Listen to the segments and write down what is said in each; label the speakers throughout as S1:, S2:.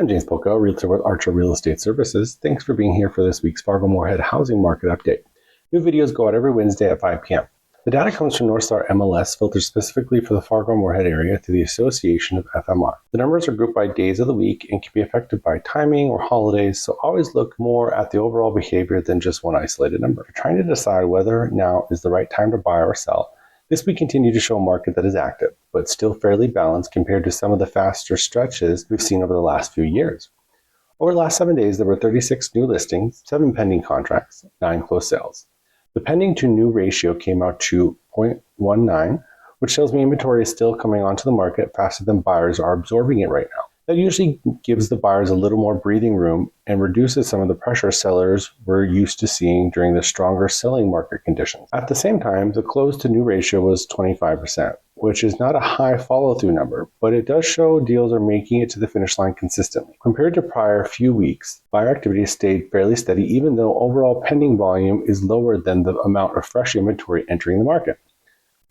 S1: I'm James Poukka, Realtor with Realtor Real Estate Services. Thanks for being here for this week's Fargo Moorhead housing market update. New videos go out every Wednesday at 5 p.m. The data comes from Northstar MLS, filtered specifically for the Fargo Moorhead area through the Association of FMR. The numbers are grouped by days of the week and can be affected by timing or holidays, so always look more at the overall behavior than just one isolated number. If you're trying to decide whether now is the right time to buy or sell, this week continued to show a market that is active, but still fairly balanced compared to some of the faster stretches we've seen over the last few years. Over the last 7 days, there were 36 new listings, 7 pending contracts, 9 closed sales. The pending to new ratio came out to 0.19, which tells me inventory is still coming onto the market faster than buyers are absorbing it right now. That usually gives the buyers a little more breathing room and reduces some of the pressure sellers were used to seeing during the stronger selling market conditions. At the same time, the close to new ratio was 25%, which is not a high follow-through number, but it does show deals are making it to the finish line consistently. Compared to prior few weeks, buyer activity has stayed fairly steady, even though overall pending volume is lower than the amount of fresh inventory entering the market.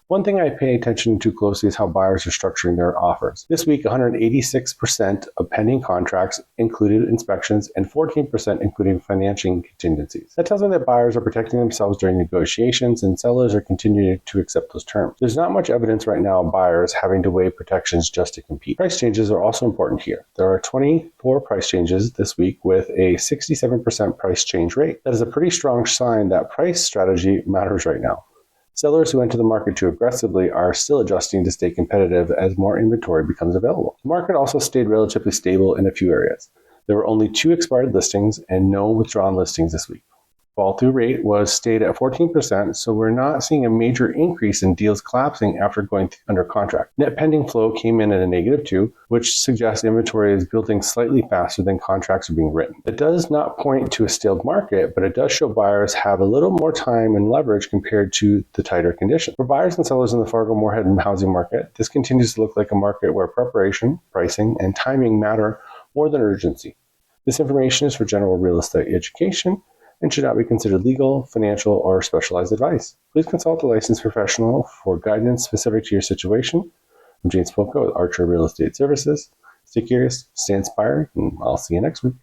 S1: One thing I pay attention to closely is how buyers are structuring their offers. This week, 186% of pending contracts included inspections and 14% including financing contingencies. That tells me that buyers are protecting themselves during negotiations and sellers are continuing to accept those terms. There's not much evidence right now of buyers having to weigh protections just to compete. Price changes are also important here. There are 24 price changes this week with a 67% price change rate. That is a pretty strong sign that price strategy matters right now. Sellers who enter the market too aggressively are still adjusting to stay competitive as more inventory becomes available. The market also stayed relatively stable in a few areas. There were only 2 expired listings and no withdrawn listings this week. Fall-through rate stayed at 14%, so we're not seeing a major increase in deals collapsing after going under contract. Net pending flow came in at a -2, which suggests inventory is building slightly faster than contracts are being written. It does not point to a stale market, but it does show buyers have a little more time and leverage compared to the tighter conditions. For buyers and sellers in the Fargo Moorhead housing market, this continues to look like a market where preparation, pricing, and timing matter more than urgency. This information is for general real estate education and should not be considered legal, financial, or specialized advice. Please consult a licensed professional for guidance specific to your situation. I'm James Poukka with Realtor Real Estate Services. Stay curious, stay inspired, and I'll see you next week.